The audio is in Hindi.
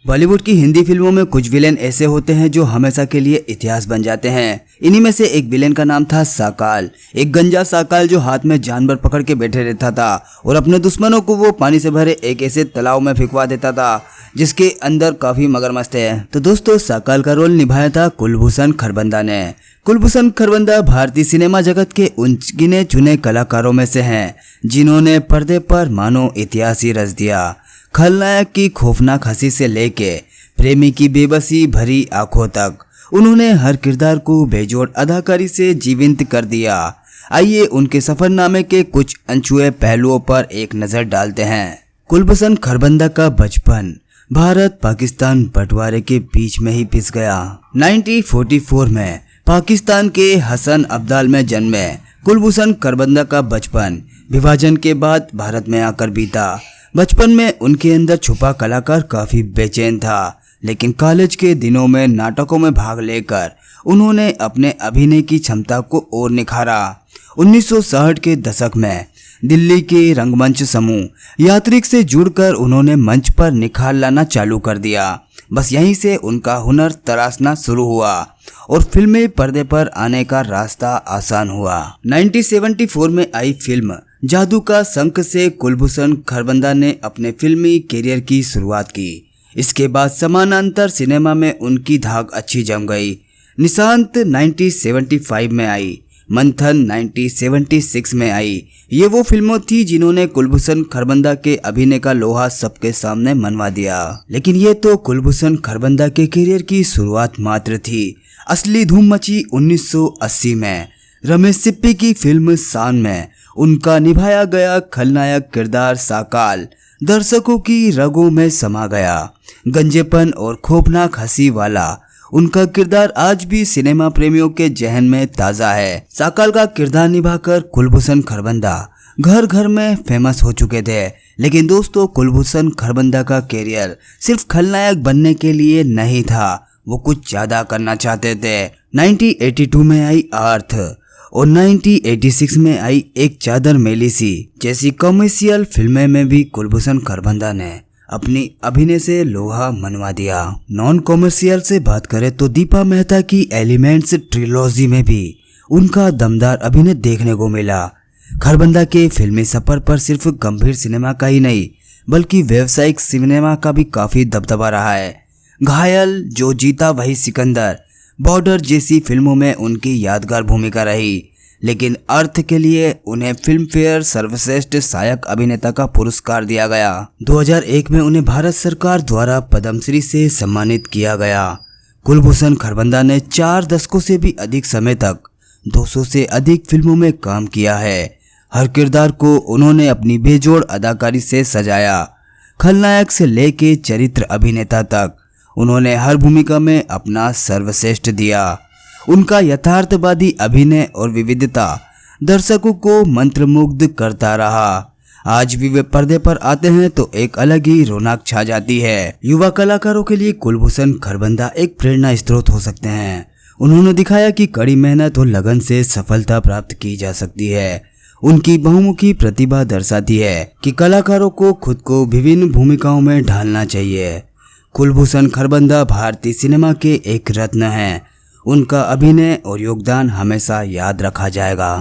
बॉलीवुड की हिंदी फिल्मों में कुछ विलेन ऐसे होते हैं जो हमेशा के लिए इतिहास बन जाते हैं। इन्हीं में से एक विलेन का नाम था साकाल। एक गंजा साकाल जो हाथ में जानवर पकड़ के बैठे रहता था और अपने दुश्मनों को वो पानी से भरे एक ऐसे तालाब में फेंकवा देता था जिसके अंदर काफी मगरमच्छ थे। तो दोस्तों, साकाल का रोल निभाया था कुलभूषण खरबंदा ने। कुलभूषण खरबंदा भारतीय सिनेमा जगत के उन गिने चुने कलाकारों में से हैं जिन्होंने पर्दे पर मानो इतिहास ही रच दिया। खलनायक की खौफनाक हंसी से लेके प्रेमी की बेबसी भरी आंखों तक उन्होंने हर किरदार को बेजोड़ अदाकारी से जीवंत कर दिया। आइए उनके सफरनामे के कुछ अनछुए पहलुओं पर एक नजर डालते हैं। कुलभूषण खरबंदा का बचपन भारत पाकिस्तान बंटवारे के बीच में ही पिस गया। 1944 में पाकिस्तान के हसन अब्दाल में जन्मे कुलभूषण खरबंदा का बचपन विभाजन के बाद भारत में आकर बीता। बचपन में उनके अंदर छुपा कलाकार काफी बेचैन था, लेकिन कॉलेज के दिनों में नाटकों में भाग लेकर उन्होंने अपने अभिनय की क्षमता को और निखारा। 1960 के दशक में दिल्ली के रंगमंच समूह यात्रिक से जुड़कर उन्होंने मंच पर निखार लाना चालू कर दिया। बस यहीं से उनका हुनर तराशना शुरू हुआ और फिल्में पर्दे पर आने का रास्ता आसान हुआ। 1974 में आई फिल्म जादू का शंख से कुलभूषण खरबंदा ने अपने फिल्मी करियर की शुरुआत की। इसके बाद समानांतर सिनेमा में उनकी धाक अच्छी जम गई। निशांत 1975 में आई, मंथन 1976 में आई। ये वो फिल्मों थी जिन्होंने कुलभूषण खरबंदा के अभिनय का लोहा सबके सामने मनवा दिया। लेकिन ये तो कुलभूषण खरबंदा के करियर की शुरुआत मात्र थी। असली धूम मची 1980 में रमेश सिप्पी की फिल्म शान में उनका निभाया गया खलनायक किरदार साकाल दर्शकों की रगों में समा गया। गंजेपन और खौफनाक हंसी वाला उनका किरदार आज भी सिनेमा प्रेमियों के जहन में ताजा है। साकाल का किरदार निभाकर कुलभूषण खरबंदा घर घर में फेमस हो चुके थे। लेकिन दोस्तों, कुलभूषण खरबंदा का कैरियर सिर्फ खलनायक बनने के लिए नहीं था, वो कुछ ज्यादा करना चाहते थे। 1982 में आई अर्थ और 1986 में आई एक चादर मेली सी जैसी कमर्शियल फिल्में में भी कुलभूषण खरबंदा ने अपनी अभिनय से लोहा मनवा दिया। नॉन कॉमर्शियल से बात करें तो दीपा मेहता की एलिमेंट्स ट्रिलॉजी में भी उनका दमदार अभिनय देखने को मिला। खरबंदा के फिल्मी सफर पर सिर्फ गंभीर सिनेमा का ही नहीं बल्कि व्यावसायिक सिनेमा का भी काफी दबदबा रहा है। घायल, जो जीता वही सिकंदर, बॉर्डर जैसी फिल्मों में उनकी यादगार भूमिका रही। लेकिन अर्थ के लिए उन्हें फिल्म फेयर सर्वश्रेष्ठ सहायक अभिनेता का पुरस्कार दिया गया। 2001 में उन्हें भारत सरकार द्वारा पद्मश्री से सम्मानित किया गया। कुलभूषण खरबंदा ने 4 दशकों से भी अधिक समय तक 200 से अधिक फिल्मों में काम किया है। हर किरदार को उन्होंने अपनी बेजोड़ अदाकारी से सजाया। खलनायक से लेके चरित्र अभिनेता तक उन्होंने हर भूमिका में अपना सर्वश्रेष्ठ दिया। उनका यथार्थवादी अभिनय और विविधता दर्शकों को मंत्रमुग्ध करता रहा। आज भी वे पर्दे पर आते हैं तो एक अलग ही रौनक छा जाती है। युवा कलाकारों के लिए कुलभूषण खरबंदा एक प्रेरणा स्रोत हो सकते हैं। उन्होंने दिखाया कि कड़ी मेहनत और लगन से सफलता प्राप्त की जा सकती है। उनकी बहुमुखी प्रतिभा दर्शाती है कि कलाकारों को खुद को विभिन्न भूमिकाओं में ढालना चाहिए। कुलभूषण खरबंदा भारतीय सिनेमा के एक रत्न हैं। उनका अभिनय और योगदान हमेशा याद रखा जाएगा।